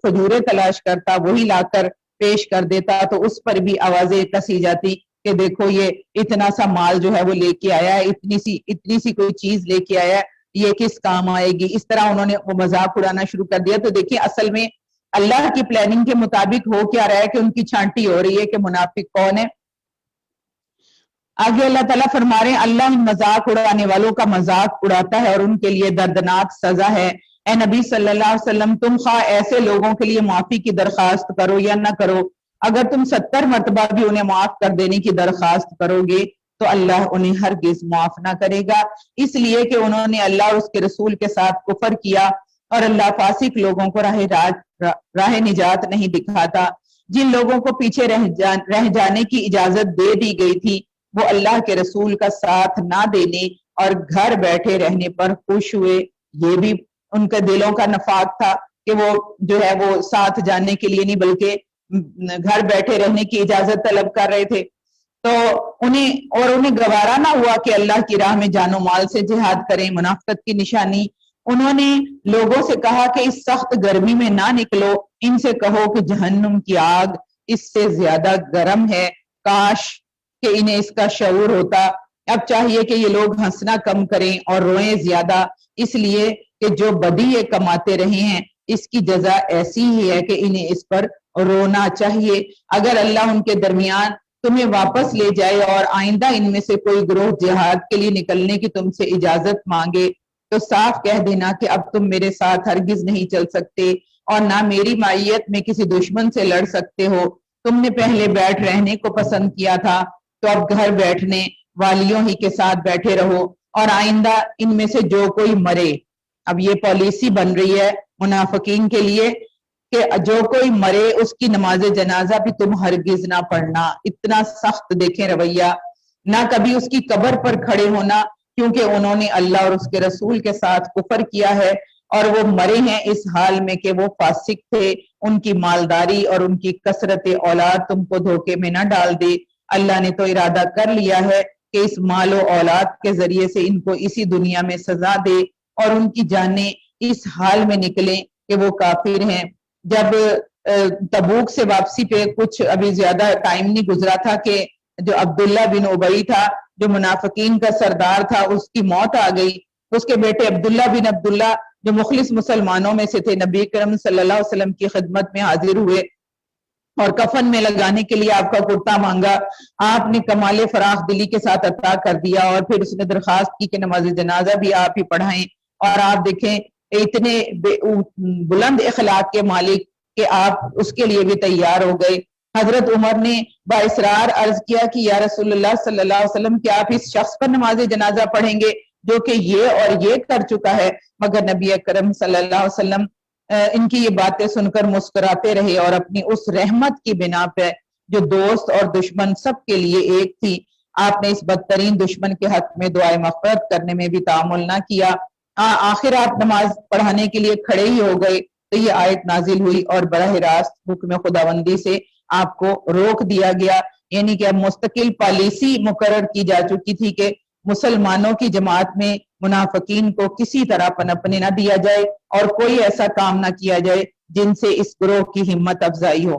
کھجوریں تلاش کرتا وہی لا کر پیش کر دیتا تو اس پر بھی آوازیں کسی جاتی کہ دیکھو یہ اتنا سا مال جو ہے وہ لے کے آیا ہے، اتنی سی کوئی چیز لے کے آیا ہے، یہ کس کام آئے گی۔ اس طرح انہوں نے وہ مذاق اڑانا شروع کر دیا۔ تو دیکھیں اصل میں اللہ کی پلاننگ کے مطابق ہو کیا رہا ہے کہ ان کی چھانٹی ہو رہی ہے کہ منافق کون ہے۔ آگے اللہ تعالیٰ فرما رہے ہیں اللہ ان مذاق اڑانے والوں کا مذاق اڑاتا ہے اور ان کے لیے دردناک سزا ہے۔ اے نبی صلی اللہ علیہ وسلم تم خواہ ایسے لوگوں کے لیے معافی کی درخواست کرو یا نہ کرو، اگر تم 70 مرتبہ بھی انہیں معاف کر دینے کی درخواست کرو گے تو اللہ انہیں ہرگز معاف نہ کرے گا، اس لیے کہ انہوں نے اللہ اور اس کے رسول کے ساتھ کفر کیا اور اللہ فاسق لوگوں کو راہ نجات نہیں دکھاتا۔ جن لوگوں کو پیچھے رہ جانے کی اجازت دے دی گئی تھی وہ اللہ کے رسول کا ساتھ نہ دینے اور گھر بیٹھے رہنے پر خوش ہوئے، یہ بھی ان کے دلوں کا نفاق تھا کہ وہ جو ہے وہ ساتھ جانے کے لیے نہیں بلکہ گھر بیٹھے رہنے کی اجازت طلب کر رہے تھے۔ تو انہیں گوارا نہ ہوا کہ اللہ کی راہ میں جان و مال سے جہاد کریں۔ منافقت کی نشانی انہوں نے لوگوں سے کہا کہ اس سخت گرمی میں نہ نکلو، ان سے کہو کہ جہنم کی آگ اس سے زیادہ گرم ہے، کاش کہ انہیں اس کا شعور ہوتا۔ اب چاہیے کہ یہ لوگ ہنسنا کم کریں اور روئیں زیادہ، اس لیے کہ جو بدی یہ کماتے رہے ہیں اس کی جزا ایسی ہی ہے کہ انہیں اس پر رونا چاہیے۔ اگر اللہ ان کے درمیان تمہیں واپس لے جائے اور آئندہ ان میں سے کوئی گروہ جہاد کے لیے نکلنے کی تم سے اجازت مانگے تو صاف کہہ دینا کہ اب تم میرے ساتھ ہرگز نہیں چل سکتے اور نہ میری معیت میں کسی دشمن سے لڑ سکتے ہو۔ تم نے پہلے بیٹھ رہنے کو پسند کیا تھا تو اب گھر بیٹھنے والیوں ہی کے ساتھ بیٹھے رہو، اور آئندہ ان میں سے جو کوئی مرے، اب یہ پالیسی بن رہی ہے منافقین کے لیے کہ جو کوئی مرے اس کی نماز جنازہ بھی تم ہرگز نہ پڑھنا۔ اتنا سخت دیکھیں رویہ، نہ کبھی اس کی قبر پر کھڑے ہونا، کیونکہ انہوں نے اللہ اور اس کے رسول کے ساتھ کفر کیا ہے اور وہ مرے ہیں اس حال میں کہ وہ فاسق تھے۔ ان کی مالداری اور ان کی کثرت اولاد تم کو دھوکے میں نہ ڈال دے، اللہ نے تو ارادہ کر لیا ہے کہ اس مال و اولاد کے ذریعے سے ان کو اسی دنیا میں سزا دے اور ان کی جانیں اس حال میں نکلیں کہ وہ کافر ہیں۔ جب تبوک سے واپسی پہ کچھ ابھی زیادہ ٹائم نہیں گزرا تھا کہ جو عبداللہ بن ابی تھا جو منافقین کا سردار تھا اس کی موت آ گئی۔ اس کے بیٹے عبداللہ بن عبداللہ جو مخلص مسلمانوں میں سے تھے نبی کرم صلی اللہ علیہ وسلم کی خدمت میں حاضر ہوئے اور کفن میں لگانے کے لیے آپ کا کرتا مانگا، آپ نے کمال فراخ دلی کے ساتھ عطا کر دیا اور پھر اس نے درخواست کی کہ نماز جنازہ بھی آپ ہی پڑھائیں، اور آپ دیکھیں اتنے بلند اخلاق کے مالک کہ آپ اس کے لیے بھی تیار ہو گئے۔ حضرت عمر نے باصرار عرض کیا کہ یا رسول اللہ صلی اللہ علیہ وسلم کیا آپ اس شخص پر نماز جنازہ پڑھیں گے جو کہ یہ اور یہ کر چکا ہے؟ مگر نبی اکرم صلی اللہ علیہ وسلم ان کی یہ باتیں سن کر مسکراتے رہے اور اپنی اس رحمت کی بنا پہ جو دوست اور دشمن سب کے لیے ایک تھی، آپ نے اس بدترین دشمن کے حق میں دعائے مغفرت کرنے میں بھی تعامل نہ کیا۔ آخر آپ نماز پڑھانے کے لیے کھڑے ہی ہو گئے تو یہ آیت نازل ہوئی اور براہ راست حکم خداوندی سے آپ کو روک دیا گیا، یعنی کہ اب مستقل پالیسی مقرر کی جا چکی تھی کہ مسلمانوں کی جماعت میں منافقین کو کسی طرح پنپنے نہ دیا جائے اور کوئی ایسا کام نہ کیا جائے جن سے اس گروہ کی ہمت افزائی ہو۔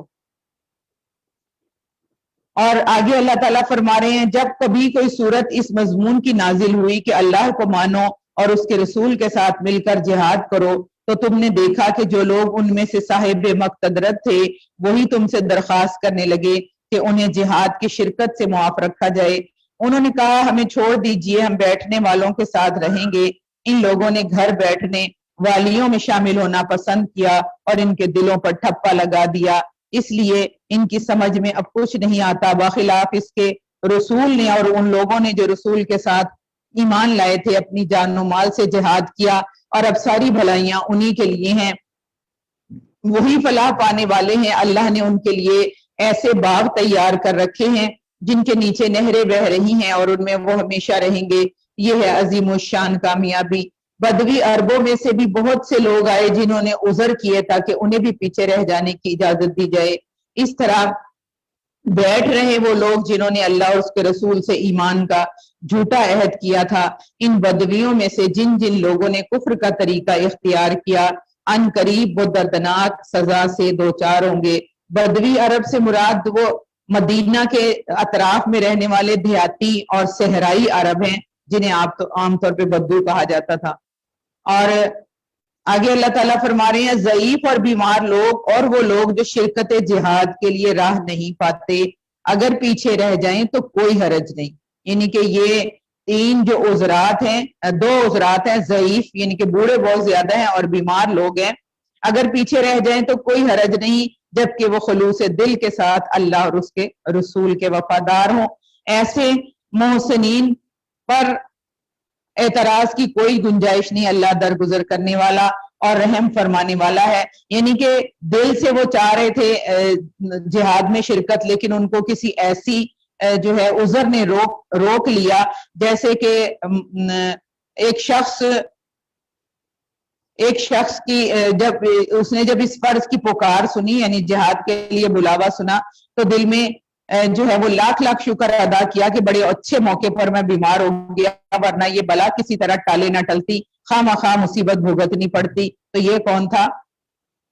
اور آگے اللہ تعالیٰ فرما رہے ہیں جب کبھی کوئی صورت اس مضمون کی نازل ہوئی کہ اللہ کو مانو اور اس کے رسول کے ساتھ مل کر جہاد کرو تو تم نے دیکھا کہ جو لوگ ان میں سے صاحب مقتدرت تھے وہی تم سے درخواست کرنے لگے کہ انہیں جہاد کی شرکت سے معاف رکھا جائے۔ انہوں نے کہا ہمیں چھوڑ دیجئے، ہم بیٹھنے والوں کے ساتھ رہیں گے۔ ان لوگوں نے گھر بیٹھنے والیوں میں شامل ہونا پسند کیا اور ان کے دلوں پر ٹھپا لگا دیا، اس لیے ان کی سمجھ میں اب کچھ نہیں آتا بخلاف اس کے رسول نے اور ان لوگوں نے جو رسول کے ساتھ ایمان لائے تھے اپنی جان و مال سے جہاد کیا، اور اب ساری بھلائیاں انہی کے لیے ہیں، وہی فلاح پانے والے ہیں۔ اللہ نے ان کے لیے ایسے باغ تیار کر رکھے ہیں جن کے نیچے نہریں بہ رہی ہیں اور ان میں وہ ہمیشہ رہیں گے، یہ ہے عظیم الشان کامیابی۔ بدوی عربوں میں سے بھی بہت سے لوگ آئے جنہوں نے عذر کیے تاکہ انہیں بھی پیچھے رہ جانے کی اجازت دی جائے۔ اس طرح بیٹھ رہے وہ لوگ جنہوں نے اللہ اور اس کے رسول سے ایمان کا جھوٹا عہد کیا تھا۔ ان بدویوں میں سے جن جن لوگوں نے کفر کا طریقہ اختیار کیا ان قریب وہ دردناک سزا سے دوچار ہوں گے۔ بدوی عرب سے مراد وہ مدینہ کے اطراف میں رہنے والے دیہاتی اور صحرائی عرب ہیں، جنہیں عام طور پہ بدو کہا جاتا تھا۔ اور آگے اللہ تعالیٰ فرما رہے ہیں ضعیف اور بیمار لوگ اور وہ لوگ جو شرکت جہاد کے لیے راہ نہیں پاتے اگر پیچھے رہ جائیں تو کوئی حرج نہیں، یعنی کہ یہ تین جو عذرات ہیں، دو عذرات ہیں، ضعیف یعنی کہ بوڑھے بہت زیادہ ہیں اور بیمار لوگ ہیں، اگر پیچھے رہ جائیں تو کوئی حرج نہیں، جبکہ وہ خلوص دل کے ساتھ اللہ اور اس کے رسول کے وفادار ہوں۔ ایسے محسنین پر اعتراض کی کوئی گنجائش نہیں، اللہ درگزر کرنے والا اور رحم فرمانے والا ہے۔ یعنی کہ دل سے وہ چاہ رہے تھے جہاد میں شرکت، لیکن ان کو کسی ایسی جو ہے عذر نے روک لیا، جیسے کہ ایک شخص کی جب اس فرض کی پکار سنی، یعنی جہاد کے لیے بلاوا سنا، تو دل میں جو ہے وہ لاکھ شکر ادا کیا کہ بڑے اچھے موقع پر میں بیمار ہو گیا، ورنہ یہ بلا کسی طرح ٹالے نہ ٹلتی، خواہ مصیبت بھگتنی پڑتی۔ تو یہ کون تھا؟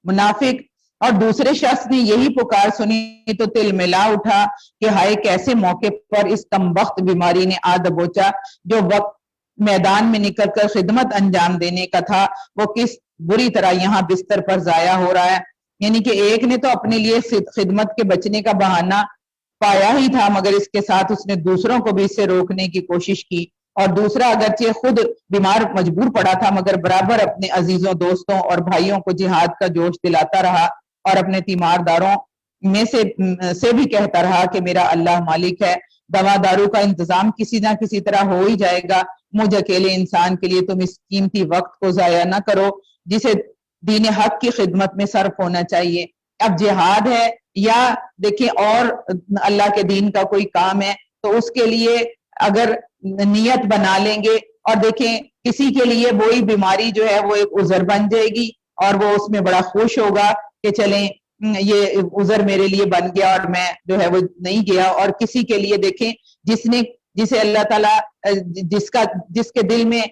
منافق۔ اور دوسرے شخص نے یہی پکار سنی تو تل ملا اٹھا کہ ہائے کیسے موقع پر اس کمبخت بیماری نے آ دبوچا، جو وقت میدان میں نکل کر خدمت انجام دینے کا تھا وہ کس بری طرح یہاں بستر پر ضائع ہو رہا ہے۔ یعنی کہ ایک نے تو اپنے لیے خدمت کے بچنے کا بہانہ پایا ہی تھا، مگر اس کے ساتھ اس نے دوسروں کو بھی اس سے روکنے کی کوشش کی، اور دوسرا اگرچہ خود بیمار مجبور پڑا تھا مگر برابر اپنے عزیزوں، دوستوں اور بھائیوں کو جہاد کا جوش دلاتا رہا، اور اپنے تیمارداروں میں سے بھی کہتا رہا کہ میرا اللہ مالک ہے، دوا دارو کا انتظام کسی نہ کسی طرح ہو ہی جائے گا، مجھ اکیلے انسان کے لیے تم اس قیمتی وقت کو ضائع نہ کرو جسے دین حق کی خدمت میں صرف ہونا چاہیے۔ اب جہاد ہے یا دیکھیں اور اللہ کے دین کا کوئی کام ہے تو اس کے لیے اگر نیت بنا لیں گے، اور دیکھیں کسی کے لیے وہی بیماری جو ہے وہ ایک عذر بن جائے گی اور وہ اس میں بڑا خوش ہوگا کہ چلیں یہ عذر میرے لیے بن گیا اور میں جو ہے وہ نہیں گیا، اور کسی کے لیے دیکھیں جسے اللہ تعالیٰ جس کے دل میں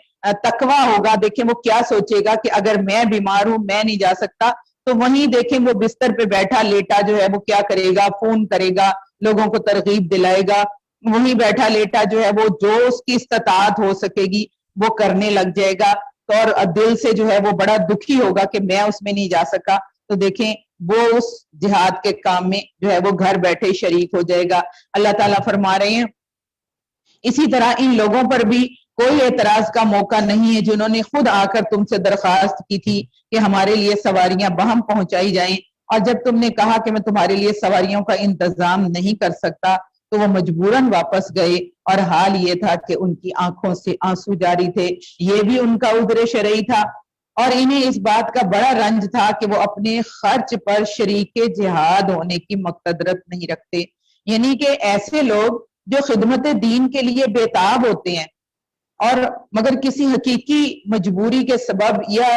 تقویٰ ہوگا، دیکھیں وہ کیا سوچے گا کہ اگر میں بیمار ہوں میں نہیں جا سکتا، تو وہیں دیکھیں وہ بستر پہ بیٹھا لیٹا جو ہے وہ کیا کرے گا، فون کرے گا، لوگوں کو ترغیب دلائے گا، وہیں بیٹھا لیٹا جو ہے وہ جو اس کی استطاعت ہو سکے گی وہ کرنے لگ جائے گا، اور دل سے جو ہے وہ بڑا دکھی ہوگا کہ میں اس میں نہیں جا سکا، تو دیکھیں وہ اس جہاد کے کام میں جو ہے وہ گھر بیٹھے شریک ہو جائے گا۔ اللہ تعالیٰ فرما رہے ہیں اسی طرح ان لوگوں پر بھی کوئی اعتراض کا موقع نہیں ہے جنہوں نے خود آ کر تم سے درخواست کی تھی کہ ہمارے لیے سواریاں بہم پہنچائی جائیں، اور جب تم نے کہا کہ میں تمہارے لیے سواریوں کا انتظام نہیں کر سکتا تو وہ مجبوراً واپس گئے، اور حال یہ تھا کہ ان کی آنکھوں سے آنسو جاری تھے۔ یہ بھی ان کا عذر شرعی تھا، اور انہیں اس بات کا بڑا رنج تھا کہ وہ اپنے خرچ پر شریک جہاد ہونے کی مقتدرت نہیں رکھتے۔ یعنی کہ ایسے لوگ جو خدمت دین کے لیے بےتاب ہوتے ہیں اور مگر کسی حقیقی مجبوری کے سبب یا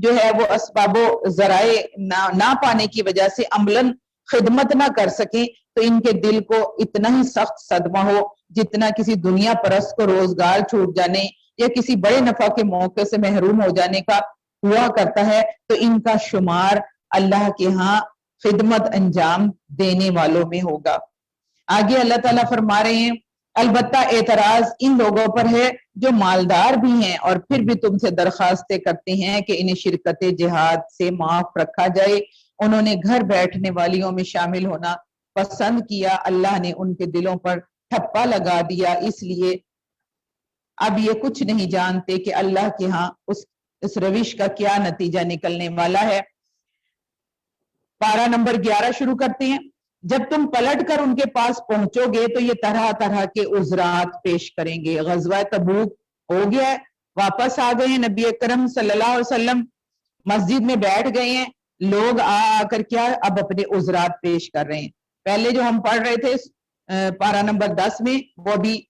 جو ہے وہ اسباب و ذرائع نہ پانے کی وجہ سے عملاً خدمت نہ کر سکیں، تو ان کے دل کو اتنا ہی سخت صدمہ ہو جتنا کسی دنیا پرست کو روزگار چھوٹ جانے یا کسی بڑے نفع کے موقع سے محروم ہو جانے کا ہوا کرتا ہے، تو ان کا شمار اللہ کے ہاں خدمت انجام دینے والوں میں ہوگا۔ آگے اللہ تعالیٰ فرما رہے ہیں البتہ اعتراض ان لوگوں پر ہے جو مالدار بھی ہیں اور پھر بھی تم سے درخواستیں کرتے ہیں کہ انہیں شرکت جہاد سے معاف رکھا جائے۔ انہوں نے گھر بیٹھنے والیوں میں شامل ہونا پسند کیا، اللہ نے ان کے دلوں پر ٹھپا لگا دیا، اس لیے اب یہ کچھ نہیں جانتے کہ اللہ کے ہاں اس روش کا کیا نتیجہ نکلنے والا ہے۔ پارہ نمبر 11 شروع کرتے ہیں۔ جب تم پلٹ کر ان کے پاس پہنچو گے تو یہ طرح طرح کے عذرات پیش کریں گے۔ غزوہ تبوک ہو گیا ہے، واپس آ گئے ہیں، نبی اکرم صلی اللہ علیہ وسلم مسجد میں بیٹھ گئے ہیں، لوگ آ کر کیا اب اپنے عذرات پیش کر رہے ہیں۔ پہلے جو ہم پڑھ رہے تھے پارہ نمبر 10 میں وہ بھی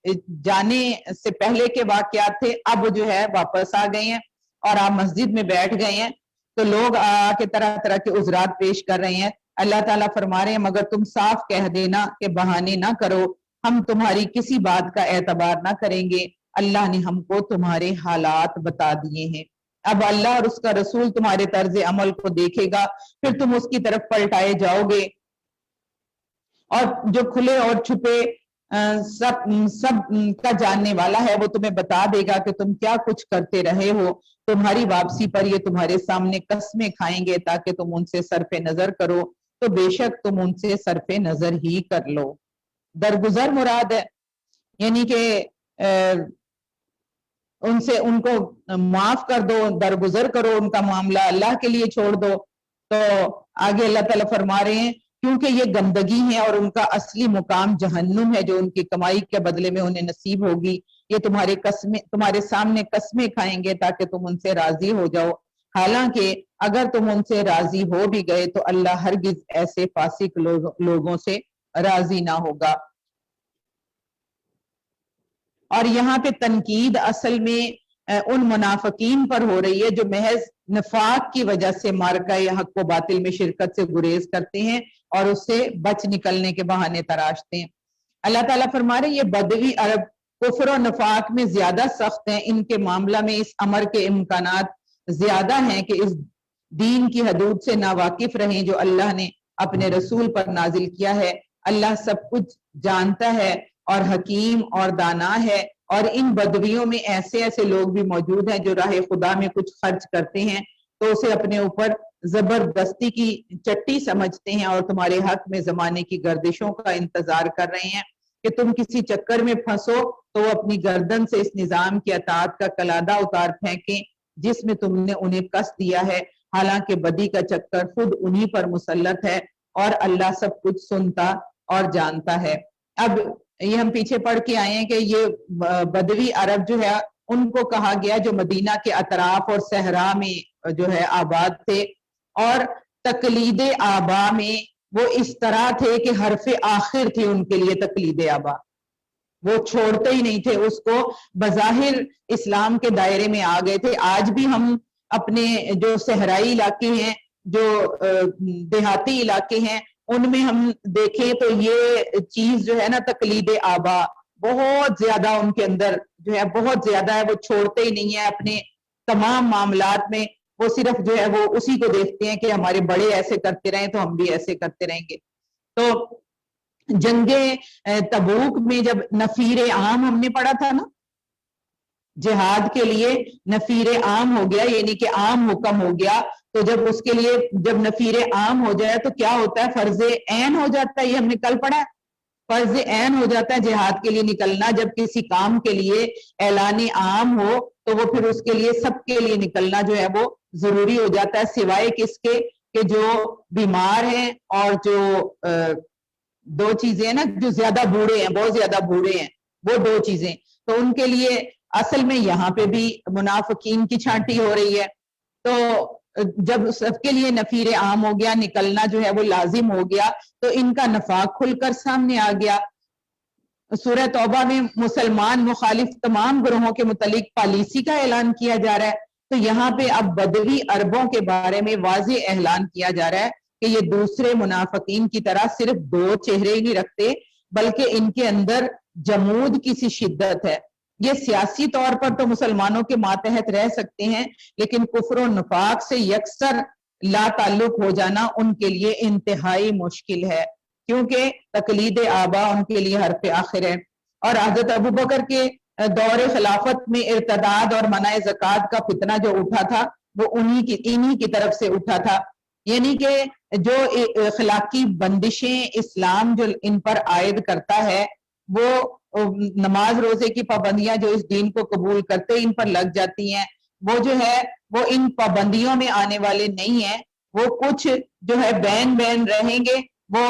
جانے سے پہلے کے واقعات تھے، اب جو ہے واپس آ گئے ہیں اور آپ مسجد میں بیٹھ گئے ہیں، تو لوگ آ کے طرح طرح کے عذرات پیش کر رہے ہیں۔ اللہ تعالیٰ فرما رہے ہیں مگر تم صاف کہہ دینا کہ بہانے نہ کرو، ہم تمہاری کسی بات کا اعتبار نہ کریں گے، اللہ نے ہم کو تمہارے حالات بتا دیے ہیں۔ اب اللہ اور اس کا رسول تمہارے طرز عمل کو دیکھے گا، پھر تم اس کی طرف پلٹائے جاؤ گے، اور جو کھلے اور چھپے سب کا جاننے والا ہے، وہ تمہیں بتا دے گا کہ تم کیا کچھ کرتے رہے ہو۔ تمہاری واپسی پر یہ تمہارے سامنے قسمیں کھائیں گے تاکہ تم ان سے صرف نظر کرو، تو بے شک تم ان سے صرف نظر ہی کر لو۔ درگزر مراد ہے، یعنی کہ ان کو معاف کر دو، درگزر کرو، ان کا معاملہ اللہ کے لیے چھوڑ دو۔ تو آگے اللہ تعالیٰ فرما رہے ہیں کیونکہ یہ گندگی ہے اور ان کا اصلی مقام جہنم ہے جو ان کی کمائی کے بدلے میں انہیں نصیب ہوگی۔ یہ تمہارے سامنے قسمیں کھائیں گے تاکہ تم ان سے راضی ہو جاؤ، حالانکہ اگر تم ان سے راضی ہو بھی گئے تو اللہ ہرگز ایسے فاسق لوگوں سے راضی نہ ہوگا۔ اور یہاں پہ تنقید اصل میں ان منافقین پر ہو رہی ہے جو محض نفاق کی وجہ سے مارکہ یا حق و باطل میں شرکت سے گریز کرتے ہیں اور اس سے بچ نکلنے کے بہانے تراشتے ہیں۔ اللہ تعالیٰ فرما رہے ہیں یہ بدوی عرب کفر و نفاق میں زیادہ سخت ہیں، ان کے معاملہ میں اس امر کے امکانات زیادہ ہیں کہ اس دین کی حدود سے ناواقف رہیں جو اللہ نے اپنے رسول پر نازل کیا ہے۔ اللہ سب کچھ جانتا ہے اور حکیم اور دانا ہے، اور ان بدویوں میں ایسے لوگ بھی موجود ہیں جو راہ خدا میں کچھ خرچ کرتے ہیں تو اسے اپنے اوپر زبردستی کی چٹی سمجھتے ہیں اور تمہارے حق میں زمانے کی گردشوں کا انتظار کر رہے ہیں کہ تم کسی چکر میں پھنسو تو وہ اپنی گردن سے اس نظام کی اطاعت کا کلادہ اتار پھینکیں جس میں تم نے انہیں کس دیا ہے، حالانکہ بدی کا چکر خود انہی پر مسلط ہے اور اللہ سب کچھ سنتا اور جانتا ہے۔ اب یہ ہم پیچھے پڑھ کے آئے ہیں کہ یہ بدوی عرب جو ہے ان کو کہا گیا جو مدینہ کے اطراف اور صحرا میں جو ہے آباد تھے، اور تقلید آبا میں وہ اس طرح تھے کہ حرف آخر تھی ان کے لیے تقلید آبا، وہ چھوڑتے ہی نہیں تھے اس کو، بظاہر اسلام کے دائرے میں آ گئے تھے۔ آج بھی ہم اپنے جو صحرائی علاقے ہیں، جو دیہاتی علاقے ہیں، ان میں ہم دیکھیں تو یہ چیز جو ہے نا تقلید آبا بہت زیادہ ان کے اندر جو ہے بہت زیادہ ہے، وہ چھوڑتے ہی نہیں ہیں اپنے تمام معاملات میں، وہ صرف جو ہے وہ اسی کو دیکھتے ہیں کہ ہمارے بڑے ایسے کرتے رہیں تو ہم بھی ایسے کرتے رہیں گے۔ تو جنگ تبوک میں جب نفیر عام ہم نے پڑھا تھا نا، جہاد کے لیے نفیر عام ہو گیا، یعنی کہ عام حکم ہو گیا، تو جب اس کے لیے جب نفیر عام ہو جائے تو کیا ہوتا ہے، فرض عین ہو جاتا ہے، یہ ہم نے کل پڑھا ہے، فرض عین ہو جاتا ہے جہاد کے لیے نکلنا۔ جب کسی کام کے لیے اعلان عام ہو تو وہ پھر اس کے لیے سب کے لیے نکلنا جو ہے وہ ضروری ہو جاتا ہے، سوائے کس کے کہ جو بیمار ہیں اور جو دو چیزیں ہیں نا، جو زیادہ بوڑھے ہیں، بہت زیادہ بوڑھے ہیں، وہ دو چیزیں، تو ان کے لیے اصل میں یہاں پہ بھی منافقین کی چھانٹی ہو رہی ہے۔ تو جب سب کے لیے نفیر عام ہو گیا، نکلنا جو ہے وہ لازم ہو گیا، تو ان کا نفاق کھل کر سامنے آ گیا۔ سورہ توبہ میں مسلمان مخالف تمام گروہوں کے متعلق پالیسی کا اعلان کیا جا رہا ہے، تو یہاں پہ اب بدوی عربوں کے بارے میں واضح اعلان کیا جا رہا ہے کہ یہ دوسرے منافقین کی طرح صرف دو چہرے ہی نہیں رکھتے، بلکہ ان کے اندر جمود کی سی شدت ہے۔ یہ سیاسی طور پر تو مسلمانوں کے ماتحت رہ سکتے ہیں، لیکن کفر و نفاق سے یکسر لا تعلق ہو جانا ان کے لیے انتہائی مشکل ہے، کیونکہ تقلید آبا ان کے لیے حرف آخر ہے۔ اور حضرت ابوبکر کے دور خلافت میں ارتداد اور منع زکوٰۃ کا فتنہ جو اٹھا تھا وہ انہی کی طرف سے اٹھا تھا، یعنی کہ جو اخلاقی بندشیں اسلام جو ان پر عائد کرتا ہے، وہ نماز روزے کی پابندیاں جو اس دین کو قبول کرتے ان پر لگ جاتی ہیں، وہ جو ہے وہ ان پابندیوں میں آنے والے نہیں ہیں، وہ کچھ جو ہے بین رہیں گے، وہ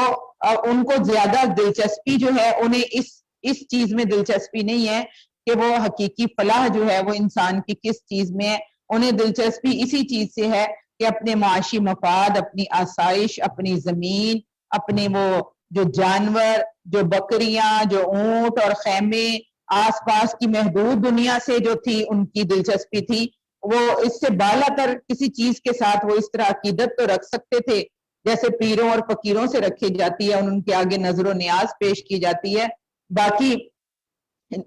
ان کو زیادہ دلچسپی جو ہے انہیں اس چیز میں دلچسپی نہیں ہے کہ وہ حقیقی فلاح جو ہے وہ انسان کی کس چیز میں ہے، انہیں دلچسپی اسی چیز سے ہے کہ اپنے معاشی مفاد، اپنی آسائش، اپنی زمین، اپنے وہ جو جانور، جو بکریاں، جو اونٹ اور خیمے، آس پاس کی محدود دنیا سے جو تھی ان کی دلچسپی تھی، وہ اس سے بالا تر کسی چیز کے ساتھ وہ اس طرح عقیدت تو رکھ سکتے تھے جیسے پیروں اور فقیروں سے رکھی جاتی ہے، ان کے آگے نظر و نیاز پیش کی جاتی ہے، باقی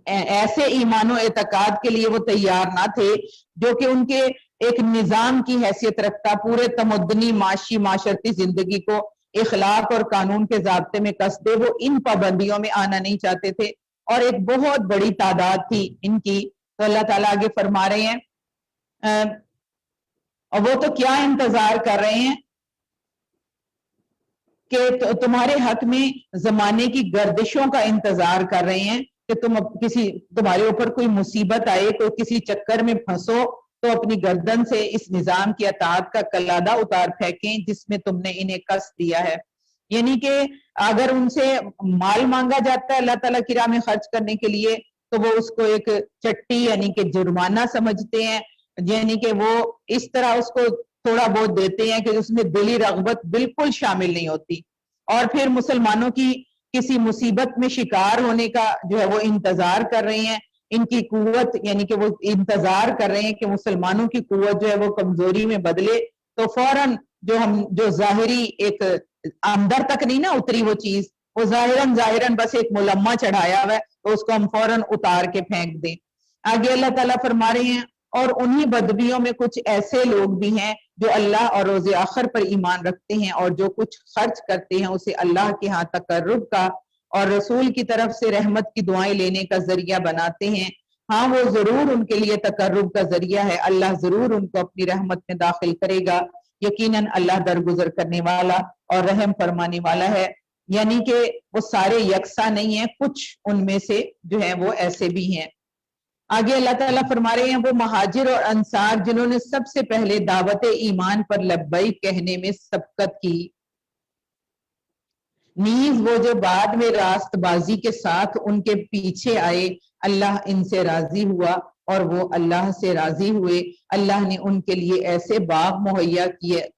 ایسے ایمان و اعتقاد کے لیے وہ تیار نہ تھے جو کہ ان کے ایک نظام کی حیثیت رکھتا، پورے تمدنی معاشی معاشرتی زندگی کو اخلاق اور قانون کے ضابطے میں کس دے، وہ ان پابندیوں میں آنا نہیں چاہتے تھے، اور ایک بہت بڑی تعداد تھی ان کی۔ تو اللہ تعالیٰ آگے فرما رہے ہیں اور وہ تو کیا انتظار کر رہے ہیں کہ تمہارے حق میں زمانے کی گردشوں کا انتظار کر رہے ہیں کہ تمہارے اوپر کوئی مصیبت آئے، کوئی کسی چکر میں پھنسو تو اپنی گردن سے اس نظام کی اطاعت کا کلادہ اتار پھینکیں جس میں تم نے انہیں کس دیا ہے۔ یعنی کہ اگر ان سے مال مانگا جاتا ہے اللہ تعالیٰ کی راہ میں خرچ کرنے کے لیے تو وہ اس کو ایک چٹی یعنی کہ جرمانہ سمجھتے ہیں، یعنی کہ وہ اس طرح اس کو تھوڑا بہت دیتے ہیں کہ اس میں دلی رغبت بالکل شامل نہیں ہوتی، اور پھر مسلمانوں کی کسی مصیبت میں شکار ہونے کا جو ہے وہ انتظار کر رہے ہیں، ان کی قوت یعنی کہ وہ انتظار کر رہے ہیں کہ مسلمانوں کی قوت جو ہے وہ کمزوری میں بدلے تو فوراً جو ظاہری ایک اندر تک نہیں نا اتری وہ چیز، وہ ظاہراً بس ایک ملمہ چڑھایا ہوا ہے تو اس کو ہم فوراً اتار کے پھینک دیں۔ آگے اللہ تعالیٰ فرما رہے ہیں اور انہی بدبیوں میں کچھ ایسے لوگ بھی ہیں جو اللہ اور روز آخر پر ایمان رکھتے ہیں اور جو کچھ خرچ کرتے ہیں اسے اللہ کے ہاں تقرب کا اور رسول کی طرف سے رحمت کی دعائیں لینے کا ذریعہ بناتے ہیں۔ ہاں وہ ضرور ان کے لیے تقرب کا ذریعہ ہے، اللہ ضرور ان کو اپنی رحمت میں داخل کرے گا، یقیناً اللہ درگزر کرنے والا اور رحم فرمانے والا ہے۔ یعنی کہ وہ سارے یکساں نہیں ہیں، کچھ ان میں سے جو ہے وہ ایسے بھی ہیں۔ آگے اللہ تعالیٰ فرما رہے ہیں وہ مہاجر اور انصار جنہوں نے سب سے پہلے دعوت ایمان پر لبیک کہنے میں سبقت کی، نیز وہ جو بعد میں راست بازی کے ساتھ ان کے پیچھے آئے، اللہ ان سے راضی ہوا اور وہ اللہ سے راضی ہوئے۔ اللہ نے ان کے لیے ایسے باغ مہیا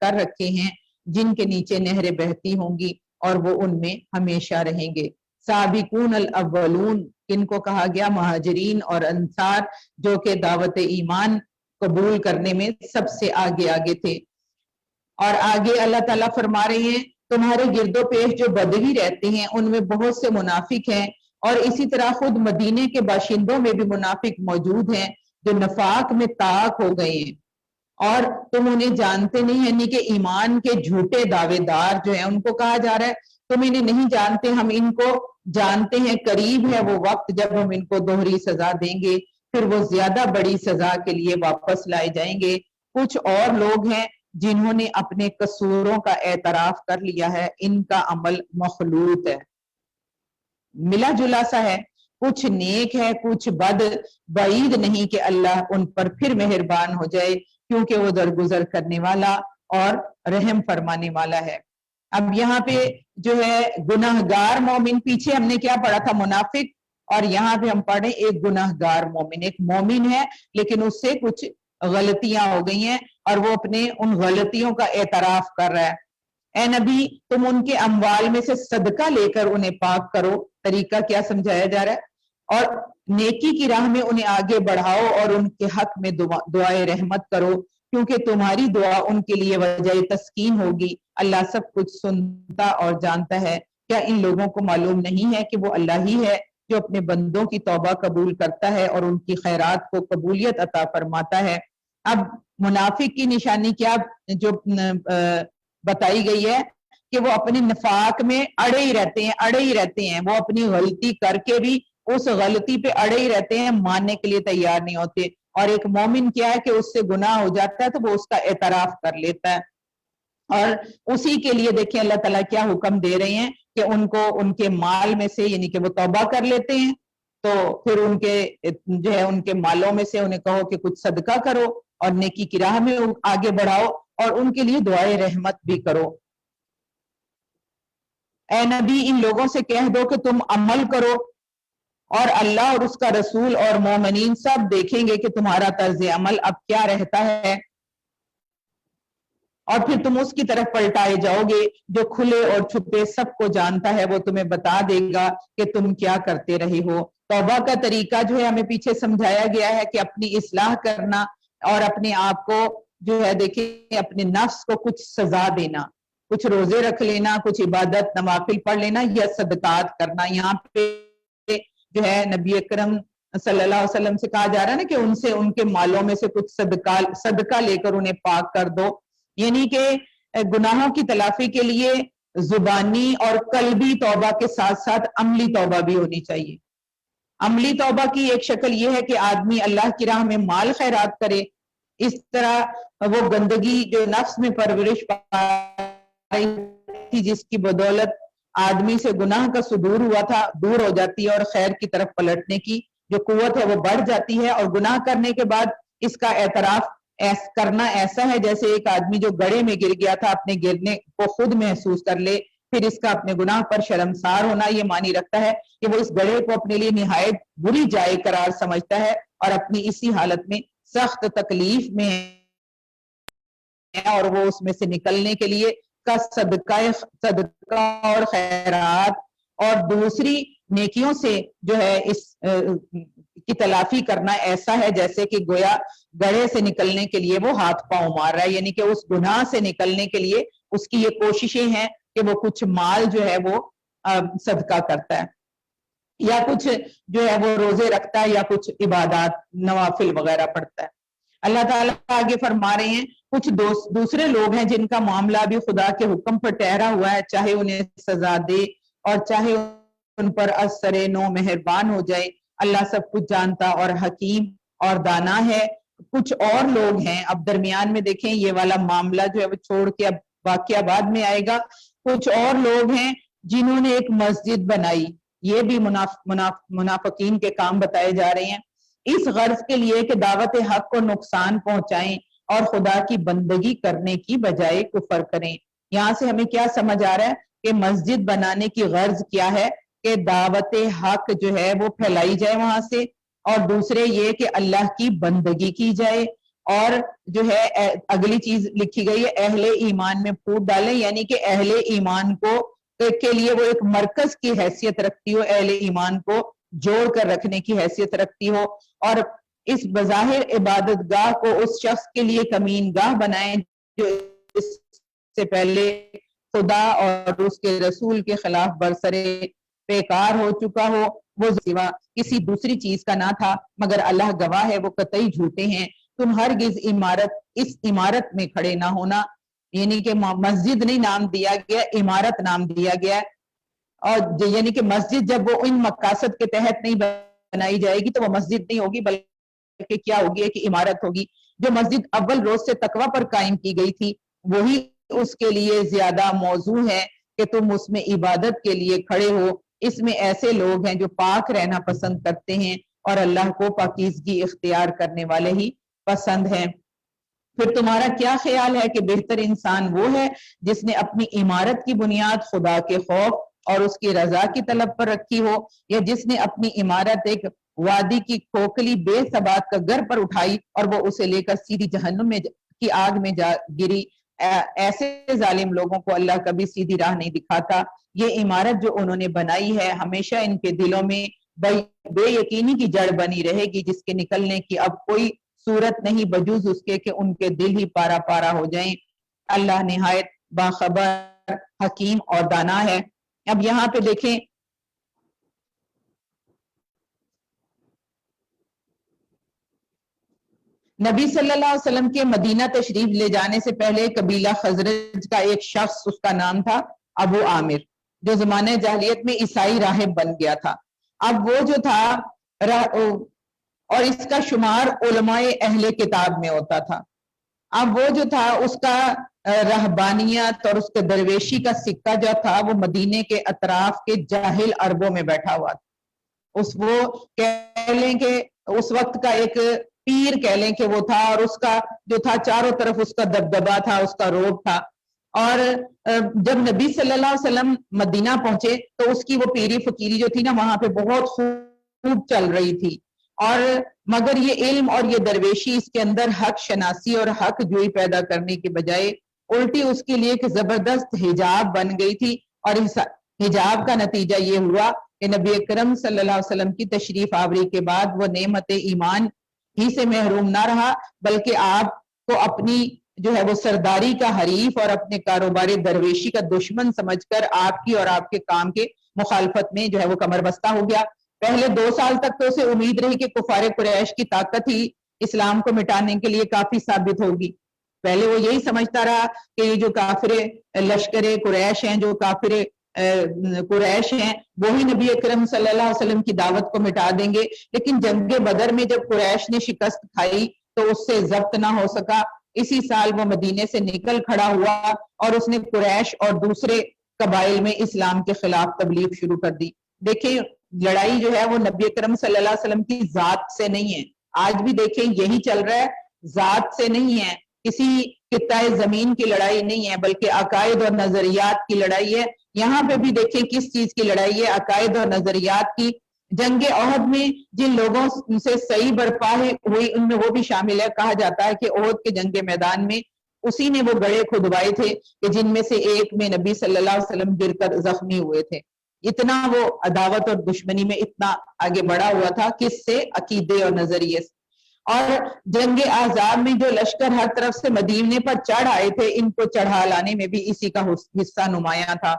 کر رکھے ہیں جن کے نیچے نہریں بہتی ہوں گی اور وہ ان میں ہمیشہ رہیں گے۔ سابقون الاولون کن کو کہا گیا؟ مہاجرین اور انصار، جو کہ دعوت ایمان قبول کرنے میں سب سے آگے تھے۔ اور آگے اللہ تعالیٰ فرما رہے ہیں تمہارے گرد و پیش جو بدوی رہتے ہیں ان میں بہت سے منافق ہیں، اور اسی طرح خود مدینے کے باشندوں میں بھی منافق موجود ہیں جو نفاق میں طاق ہو گئے ہیں، اور تم انہیں جانتے نہیں، یعنی کہ ایمان کے جھوٹے دعوے دار جو ہیں ان کو کہا جا رہا ہے تم انہیں نہیں جانتے، ہم ان کو جانتے ہیں، قریب ہے وہ وقت جب ہم ان کو دوہری سزا دیں گے، پھر وہ زیادہ بڑی سزا کے لیے واپس لائے جائیں گے۔ کچھ اور لوگ ہیں جنہوں نے اپنے قصوروں کا اعتراف کر لیا ہے، ان کا عمل مخلوط ہے، ملا جلا سا ہے، کچھ نیک ہے کچھ بد، بعید نہیں کہ اللہ ان پر پھر مہربان ہو جائے کیونکہ وہ درگزر کرنے والا اور رحم فرمانے والا ہے۔ اب یہاں پہ جو ہے گناہگار مومن، پیچھے ہم نے کیا پڑھا تھا؟ منافق، اور یہاں پہ ہم پڑھیں ایک گناہگار مومن، ایک مومن ہے لیکن اس سے کچھ غلطیاں ہو گئی ہیں اور وہ اپنے ان غلطیوں کا اعتراف کر رہا ہے۔ اے نبی تم ان کے اموال میں سے صدقہ لے کر انہیں پاک کرو، طریقہ کیا سمجھایا جا رہا ہے، اور نیکی کی راہ میں انہیں آگے بڑھاؤ اور ان کے حق میں دعائے رحمت کرو کیونکہ تمہاری دعا ان کے لیے وجہ تسکین ہوگی، اللہ سب کچھ سنتا اور جانتا ہے۔ کیا ان لوگوں کو معلوم نہیں ہے کہ وہ اللہ ہی ہے جو اپنے بندوں کی توبہ قبول کرتا ہے اور ان کی خیرات کو قبولیت عطا فرماتا ہے۔ اب منافق کی نشانی کیا جو بتائی گئی ہے کہ وہ اپنے نفاق میں اڑے ہی رہتے ہیں، وہ اپنی غلطی کر کے بھی اس غلطی پہ اڑے ہی رہتے ہیں، ماننے کے لیے تیار نہیں ہوتے۔ اور ایک مومن کیا ہے کہ اس سے گناہ ہو جاتا ہے تو وہ اس کا اعتراف کر لیتا ہے، اور اسی کے لیے دیکھیں اللہ تعالیٰ کیا حکم دے رہے ہیں کہ ان کو ان کے مال میں سے، یعنی کہ وہ توبہ کر لیتے ہیں تو پھر ان کے جو ہے ان کے مالوں میں سے انہیں کہو کہ کچھ صدقہ کرو اور نیکی کی راہ میں آگے بڑھاؤ اور ان کے لیے دعائے رحمت بھی کرو۔ اے نبی ان لوگوں سے کہہ دو کہ تم عمل کرو اور اللہ اور اس کا رسول اور مومنین سب دیکھیں گے کہ تمہارا طرز عمل اب کیا رہتا ہے، اور پھر تم اس کی طرف پلٹائے جاؤ گے جو کھلے اور چھپے سب کو جانتا ہے، وہ تمہیں بتا دے گا کہ تم کیا کرتے رہے ہو۔ توبہ کا طریقہ جو ہے ہمیں پیچھے سمجھایا گیا ہے کہ اپنی اصلاح کرنا اور اپنے آپ کو جو ہے دیکھیں اپنے نفس کو کچھ سزا دینا، کچھ روزے رکھ لینا، کچھ عبادت نوافل پڑھ لینا یا صدقات کرنا۔ یہاں پہ جو ہے نبی اکرم صلی اللہ علیہ وسلم سے کہا جا رہا ہے نا کہ ان سے ان کے مالوں میں سے کچھ صدقہ لے کر انہیں پاک کر دو، یعنی کہ گناہوں کی تلافی کے لیے زبانی اور قلبی توبہ کے ساتھ ساتھ عملی توبہ بھی ہونی چاہیے۔ عملی توبہ کی ایک شکل یہ ہے کہ آدمی اللہ کی راہ میں مال خیرات کرے، اس طرح وہ گندگی جو نفس میں پرورش پا رہی تھی جس کی بدولت آدمی سے گناہ کا صدور ہوا تھا دور ہو جاتی ہے، اور خیر کی طرف پلٹنے کی جو قوت ہے وہ بڑھ جاتی ہے، اور گناہ کرنے کے بعد اس کا اعتراف کرنا ایسا ہے جیسے ایک آدمی جو گڑھے میں گر گیا تھا اپنے گرنے کو خود محسوس کر لے، پھر اس کا اپنے گناہ پر شرمسار ہونا یہ معنی رکھتا ہے کہ وہ اس گڑھے کو اپنے لیے نہایت بری جائے قرار سمجھتا ہے اور اپنی اسی حالت میں سخت تکلیف میں ہے، اور وہ اس میں سے نکلنے کے لیے کا صدقہ اور خیرات اور دوسری نیکیوں سے جو ہے اس کی تلافی کرنا ایسا ہے جیسے کہ گویا گڑھے سے نکلنے کے لیے وہ ہاتھ پاؤں مار رہا ہے، یعنی کہ اس گناہ سے نکلنے کے لیے اس کی یہ کوششیں ہیں کہ وہ کچھ مال جو ہے وہ صدقہ کرتا ہے، یا کچھ جو ہے وہ روزے رکھتا ہے، یا کچھ عبادات نوافل وغیرہ پڑھتا ہے۔ اللہ تعالیٰ آگے فرما رہے ہیں کچھ دوسرے لوگ ہیں جن کا معاملہ بھی خدا کے حکم پر ٹھہرا ہوا ہے، چاہے انہیں سزا دے اور چاہے ان پر اثر نو مہربان ہو جائے، اللہ سب کچھ جانتا اور حکیم اور دانا ہے۔ کچھ اور لوگ ہیں، اب درمیان میں دیکھیں یہ والا معاملہ جو ہے وہ چھوڑ کے اب واقعہ بعد میں آئے گا، کچھ اور لوگ ہیں جنہوں نے ایک مسجد بنائی، یہ بھی منافقین کے کام بتائے جا رہے ہیں، اس غرض کے لیے کہ دعوت حق کو نقصان پہنچائیں اور خدا کی بندگی کرنے کی بجائے کفر کریں۔ یہاں سے ہمیں کیا سمجھ آ رہا ہے کہ مسجد بنانے کی غرض کیا ہے کہ دعوت حق جو ہے وہ پھیلائی جائے وہاں سے، اور دوسرے یہ کہ اللہ کی بندگی کی جائے، اور جو ہے اگلی چیز لکھی گئی ہے اہل ایمان میں پھوٹ ڈالیں، یعنی کہ اہل ایمان کو کے لیے وہ ایک مرکز کی حیثیت رکھتی ہو، اہل ایمان کو جوڑ کر رکھنے کی حیثیت رکھتی ہو، اور اس بظاہر عبادت گاہ کو اس شخص کے لیے کمین گاہ بنائیں جو اس سے پہلے خدا اور اس کے رسول کے خلاف برسرے بیکار ہو چکا ہو، وہ سوا کسی دوسری چیز کا نہ تھا، مگر اللہ گواہ ہے وہ قطعی جھوٹے ہیں۔ تم ہرگز اس عمارت میں کھڑے نہ ہونا، یعنی کہ مسجد نہیں نام دیا گیا، عمارت نام دیا گیا، اور یعنی کہ مسجد جب وہ ان مقاصد کے تحت نہیں بنائی جائے گی تو وہ مسجد نہیں ہوگی، بلکہ کیا ہوگی کہ عمارت ہوگی۔ جو مسجد اول روز سے تقوی پر قائم کی گئی تھی وہی اس کے لیے زیادہ موضوع ہے کہ تم اس میں عبادت کے لیے کھڑے ہو۔ اس میں ایسے لوگ ہیں جو پاک رہنا پسند کرتے ہیں اور اللہ کو پاکیزگی اختیار کرنے والے ہی پسند ہیں۔ پھر تمہارا کیا خیال ہے کہ بہتر انسان وہ ہے جس نے اپنی عمارت کی بنیاد خدا کے خوف اور اس کی رضا کی طلب پر رکھی ہو، یا جس نے اپنی عمارت ایک وادی کی کھوکھلی بے ثبات کا گھر پر اٹھائی اور وہ اسے لے کر سیدھی جہنم کی آگ میں جا گری۔ ایسے ظالم لوگوں کو اللہ کبھی سیدھی راہ نہیں دکھاتا۔ یہ عمارت جو انہوں نے بنائی ہے ہمیشہ ان کے دلوں میں بے یقینی کی جڑ بنی رہے گی، جس کے نکلنے کی اب کوئی صورت نہیں بجوز اس کے کہ ان کے دل ہی پارا پارا ہو جائیں۔ اللہ نہایت باخبر، حکیم اور دانا ہے۔ اب یہاں پہ دیکھیں نبی صلی اللہ علیہ وسلم کے مدینہ تشریف لے جانے سے پہلے قبیلہ خزرج کا ایک شخص، اس کا نام تھا ابو عامر، جو زمانہ جاہلیت میں عیسائی راہب بن گیا تھا۔ اب وہ جو تھا اور اس کا شمار علماء اہل کتاب میں ہوتا تھا، اب وہ جو تھا اس کا رہبانیت اور اس کے درویشی کا سکہ جو تھا وہ مدینے کے اطراف کے جاہل عربوں میں بیٹھا ہوا تھا۔ وہ کہہ لیں کہ اس وقت کا ایک پیر کہہ لیں کہ وہ تھا، اور اس کا جو تھا چاروں طرف اس کا دبدبا تھا، اس کا روب تھا۔ اور جب نبی صلی اللہ علیہ وسلم مدینہ پہنچے تو اس کی وہ پیری فقیری جو تھی نا وہاں پہ بہت خوب چل رہی تھی، اور مگر یہ علم اور یہ درویشی اس کے اندر حق شناسی اور حق جوئی پیدا کرنے کے بجائے الٹی اس کے لیے ایک زبردست حجاب بن گئی تھی، اور حجاب کا نتیجہ یہ ہوا کہ نبی اکرم صلی اللہ علیہ وسلم کی تشریف آوری کے بعد وہ نعمت ایمان ہی سے محروم نہ رہا، بلکہ آپ کو اپنی جو ہے وہ سرداری کا حریف اور اپنے کاروباری درویشی کا دشمن سمجھ کر آپ کی اور آپ کے کام کے مخالفت میں جو ہے وہ کمر بستہ ہو گیا۔ پہلے 2 سال تک تو اسے امید رہی کہ کفار قریش کی طاقت ہی اسلام کو مٹانے کے لیے کافی ثابت ہوگی. پہلے وہ یہی سمجھتا رہا کہ یہ جو کافر لشکر قریش ہیں، جو کافر قریش ہیں، وہی نبی اکرم صلی اللہ علیہ وسلم کی دعوت کو مٹا دیں گے. لیکن جنگ بدر میں جب قریش نے شکست کھائی تو اس سے ضبط نہ ہو سکا. اسی سال وہ مدینے سے نکل کھڑا ہوا اور اس نے قریش اور دوسرے قبائل میں اسلام کے خلاف تبلیغ شروع کر دی. دیکھیں لڑائی جو ہے وہ نبی اکرم صلی اللہ علیہ وسلم کی ذات سے نہیں ہے. آج بھی دیکھیں یہی چل رہا ہے، ذات سے نہیں ہے، کسی خطہ زمین کی لڑائی نہیں ہے، بلکہ عقائد اور نظریات کی لڑائی ہے. یہاں پہ بھی دیکھیں کس چیز کی لڑائی ہے، عقائد اور نظریات کی. جنگ احد میں جن لوگوں سے صحیح برپا ہوئی ان میں وہ بھی شامل ہے. کہا جاتا ہے کہ احد کے جنگ میدان میں اسی نے وہ گڑھے کھدوائے تھے کہ جن میں سے ایک میں نبی صلی اللہ علیہ وسلم گر کر زخمی ہوئے تھے. اتنا وہ عداوت اور دشمنی میں اتنا آگے بڑھا ہوا تھا، کس سے؟ عقیدے اور نظریے سے. اور جنگ احزاب میں جو لشکر ہر طرف سے مدینے پر چڑھ آئے تھے، ان کو چڑھا لانے میں بھی اسی کا حصہ نمایاں تھا.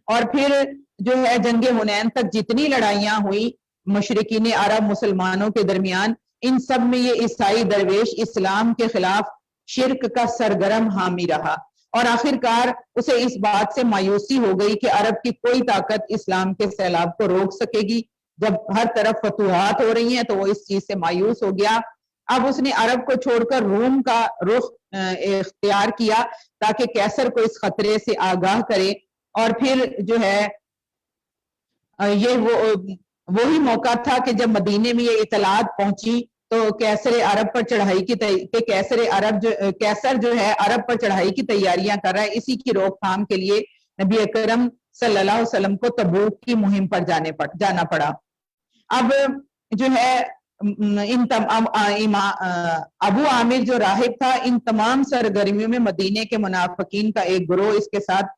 اور پھر جو ہے جنگ حنین تک جتنی لڑائیاں ہوئی مشرکین عرب مسلمانوں کے درمیان، ان سب میں یہ عیسائی درویش اسلام کے خلاف شرک کا سرگرم حامی رہا. اور آخر کار اسے اس بات سے مایوسی ہو گئی کہ عرب کی کوئی طاقت اسلام کے سیلاب کو روک سکے گی. جب ہر طرف فتوحات ہو رہی ہیں تو وہ اس چیز سے مایوس ہو گیا. اب اس نے عرب کو چھوڑ کر روم کا رخ اختیار کیا تاکہ کیسر کو اس خطرے سے آگاہ کرے. اور پھر جو ہے یہ وہی موقع تھا کہ جب مدینے میں یہ اطلاعات پہنچی تو کیسر عرب پر چڑھائی کی کہ کیسر جو ہے عرب پر چڑھائی کی تیاریاں کر رہا ہے. اسی کی روک تھام کے لیے نبی اکرم صلی اللہ علیہ وسلم کو تبوک کی مہم پر جانا پڑا. اب جو ہے ابو عامر جو راہب تھا، ان تمام سرگرمیوں میں مدینے کے منافقین کا ایک گروہ اس کے ساتھ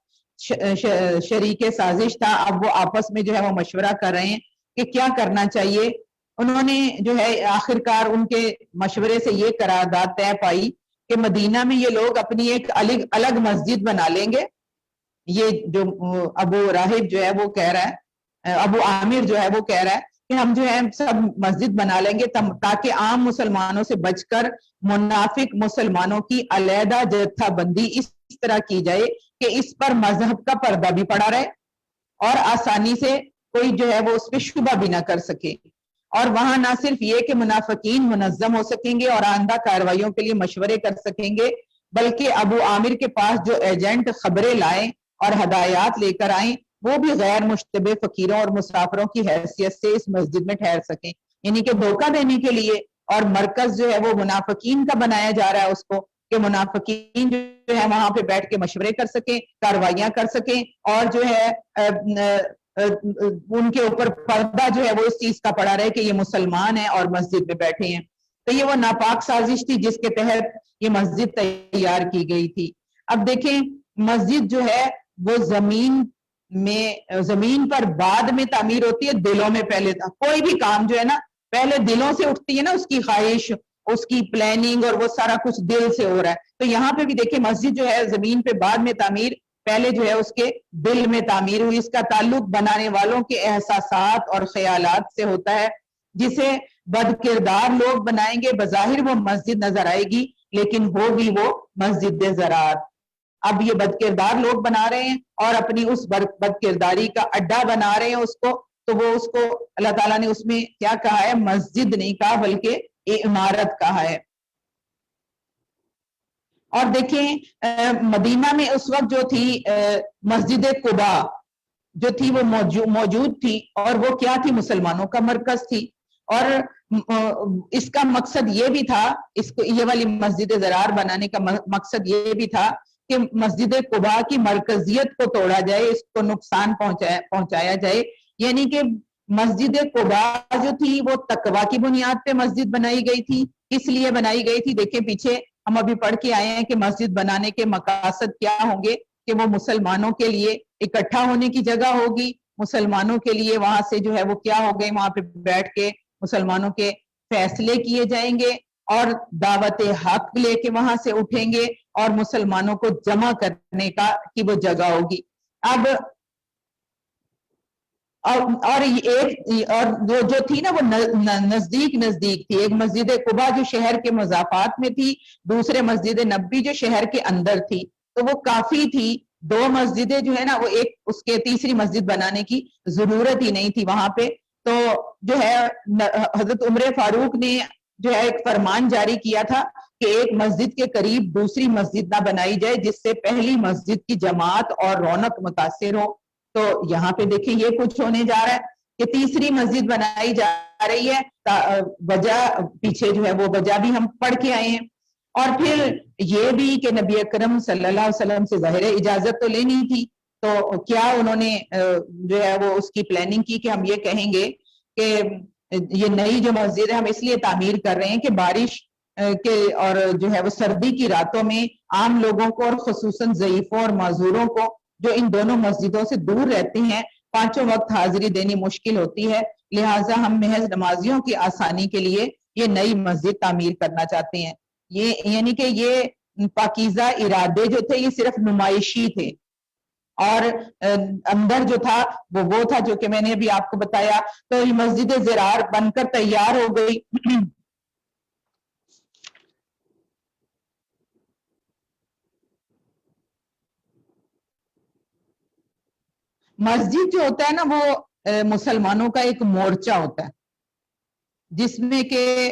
شریک سازش تھا. اب وہ آپس میں جو ہے وہ مشورہ کر رہے ہیں کہ کیا کرنا چاہیے. انہوں نے جو ہے آخرکار ان کے مشورے سے یہ قرارداد طے پائی کہ مدینہ میں یہ لوگ اپنی ایک الگ مسجد بنا لیں گے. یہ جو ابو راہب جو ہے وہ کہہ رہا ہے، ابو عامر جو ہے وہ کہہ رہا ہے کہ ہم جو ہے سب مسجد بنا لیں گے تاکہ عام مسلمانوں سے بچ کر منافق مسلمانوں کی علیحدہ جتھہ بندی اس طرح کی جائے کہ اس پر مذہب کا پردہ بھی پڑا رہے اور آسانی سے کوئی جو ہے وہ اس پہ شبہ بھی نہ کر سکے. اور وہاں نہ صرف یہ کہ منافقین منظم ہو سکیں گے اور آئندہ کارروائیوں کے لیے مشورے کر سکیں گے، بلکہ ابو عامر کے پاس جو ایجنٹ خبریں لائیں اور ہدایات لے کر آئیں وہ بھی غیر مشتبہ فقیروں اور مسافروں کی حیثیت سے اس مسجد میں ٹھہر سکیں. یعنی کہ دھوکہ دینے کے لیے. اور مرکز جو ہے وہ منافقین کا بنایا جا رہا ہے اس کو کہ منافقین جو ہے وہاں پہ بیٹھ کے مشورے کر سکیں، کاروائیاں کر سکیں، اور جو ہے ان کے اوپر پردہ جو ہے وہ اس چیز کا پڑا رہے کہ یہ مسلمان ہیں اور مسجد میں بیٹھے ہیں. تو یہ وہ ناپاک سازش تھی جس کے تحت یہ مسجد تیار کی گئی تھی. اب دیکھیں مسجد جو ہے وہ زمین پر بعد میں تعمیر ہوتی ہے، دلوں میں پہلے تھا. کوئی بھی کام جو ہے نا پہلے دلوں سے اٹھتی ہے نا، اس کی خواہش، اس کی پلاننگ اور وہ سارا کچھ دل سے ہو رہا ہے. تو یہاں پہ بھی دیکھیں مسجد جو ہے زمین پہ بعد میں تعمیر، پہلے جو ہے اس کے دل میں تعمیر ہوئی. اس کا تعلق بنانے والوں کے احساسات اور خیالات سے ہوتا ہے. جسے بد کردار لوگ بنائیں گے بظاہر وہ مسجد نظر آئے گی لیکن ہوگی وہ مسجد زراعت. اب یہ بد کردار لوگ بنا رہے ہیں اور اپنی اس بد کرداری کا اڈا بنا رہے ہیں اس کو، تو وہ اس کو اللہ تعالیٰ نے اس میں کیا کہا ہے؟ مسجد نہیں کہا بلکہ عمارت کہا ہے. اور دیکھیں مدینہ میں اس وقت جو تھی مسجد قباء جو تھی وہ موجود تھی، اور وہ کیا تھی؟ مسلمانوں کا مرکز تھی. اور اس کا مقصد یہ بھی تھا، یہ والی مسجد زرار بنانے کا مقصد یہ بھی تھا کہ مسجد قباء کی مرکزیت کو توڑا جائے، اس کو نقصان پہنچایا جائے. یعنی کہ مسجد قباء جو تھی وہ تقویٰ کی بنیاد پہ مسجد بنائی گئی تھی. اس لیے بنائی گئی تھی، دیکھیں پیچھے ہم ابھی پڑھ کے آئے ہیں کہ مسجد بنانے کے مقاصد کیا ہوں گے کہ وہ مسلمانوں کے لیے اکٹھا ہونے کی جگہ ہوگی، مسلمانوں کے لیے وہاں سے جو ہے وہ کیا ہو گئے، وہاں پہ بیٹھ کے مسلمانوں کے فیصلے کیے جائیں گے اور دعوت حق لے کے وہاں سے اٹھیں گے اور مسلمانوں کو جمع کرنے کی وہ جگہ ہوگی. اب اور ایک اور جو تھی نا وہ نزدیک نزدیک تھی. ایک مسجد قباء جو شہر کے مضافات میں تھی, دوسرے مسجد نبوی جو شہر کے اندر تھی, تو وہ کافی تھی. دو مسجدیں جو ہے نا وہ ایک اس کے تیسری مسجد بنانے کی ضرورت ہی نہیں تھی وہاں پہ. تو جو ہے حضرت عمر فاروق نے جو ہے ایک فرمان جاری کیا تھا کہ ایک مسجد کے قریب دوسری مسجد نہ بنائی جائے جس سے پہلی مسجد کی جماعت اور رونق متاثر ہو. تو یہاں پہ دیکھیں یہ کچھ ہونے جا رہا ہے کہ تیسری مسجد بنائی جا رہی ہے. وجہ پیچھے جو ہے وہ وجہ بھی ہم پڑھ کے آئے ہیں. اور پھر یہ بھی کہ نبی اکرم صلی اللہ علیہ وسلم سے ظاہر اجازت تو لینی تھی, تو کیا انہوں نے جو ہے وہ اس کی پلاننگ کی کہ ہم یہ کہیں گے کہ یہ نئی جو مسجد ہے ہم اس لیے تعمیر کر رہے ہیں کہ بارش کے اور جو ہے وہ سردی کی راتوں میں عام لوگوں کو اور خصوصاً ضعیفوں اور معذوروں کو جو ان دونوں مسجدوں سے دور رہتے ہیں پانچوں وقت حاضری دینی مشکل ہوتی ہے, لہٰذا ہم محض نمازیوں کی آسانی کے لیے یہ نئی مسجد تعمیر کرنا چاہتے ہیں. یہ یعنی کہ یہ پاکیزہ ارادے جو تھے یہ صرف نمائشی تھے, اور اندر جو تھا وہ تھا جو کہ میں نے ابھی آپ کو بتایا. تو یہ مسجد زرار بن کر تیار ہو گئی. مسجد جو ہوتا ہے نا وہ مسلمانوں کا ایک مورچہ ہوتا ہے جس میں کہ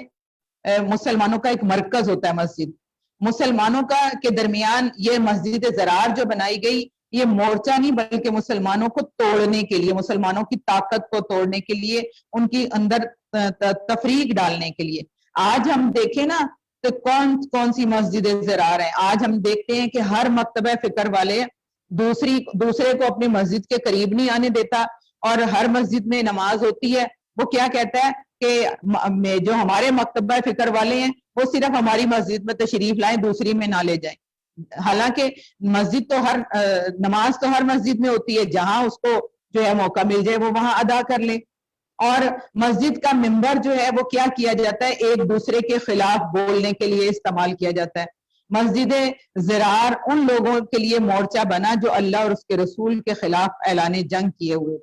مسلمانوں کا ایک مرکز ہوتا ہے. مسجد مسلمانوں کا کے درمیان یہ مسجد زرار جو بنائی گئی یہ مورچہ نہیں بلکہ مسلمانوں کو توڑنے کے لیے, مسلمانوں کی طاقت کو توڑنے کے لیے, ان کی اندر تفریق ڈالنے کے لیے. آج ہم دیکھیں نا تو کون سی مسجد زرار ہیں. آج ہم دیکھتے ہیں کہ ہر مکتبہ فکر والے دوسرے کو اپنی مسجد کے قریب نہیں آنے دیتا, اور ہر مسجد میں نماز ہوتی ہے وہ کیا کہتا ہے کہ جو ہمارے مکتبہ فکر والے ہیں وہ صرف ہماری مسجد میں تشریف لائیں, دوسری میں نہ لے جائیں. حالانکہ مسجد تو نماز تو ہر مسجد میں ہوتی ہے, جہاں اس کو جو ہے موقع مل جائے وہ وہاں ادا کر لے. اور مسجد کا منبر جو ہے وہ کیا کیا جاتا ہے, ایک دوسرے کے خلاف بولنے کے لیے استعمال کیا جاتا ہے. مسجد زرار ان لوگوں کے لیے مورچہ بنا جو اللہ اور اس کے رسول کے خلاف اعلان جنگ کیے ہوئے.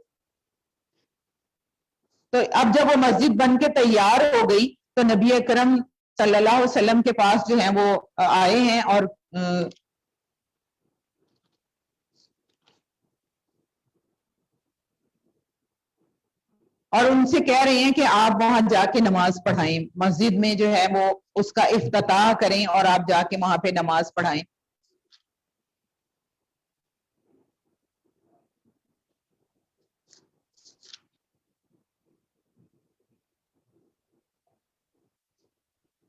تو اب جب وہ مسجد بن کے تیار ہو گئی تو نبی اکرم صلی اللہ علیہ وسلم کے پاس جو ہیں وہ آئے ہیں اور ان سے کہہ رہے ہیں کہ آپ وہاں جا کے نماز پڑھائیں, مسجد میں جو ہے وہ اس کا افتتاح کریں اور آپ جا کے وہاں پہ نماز پڑھائیں.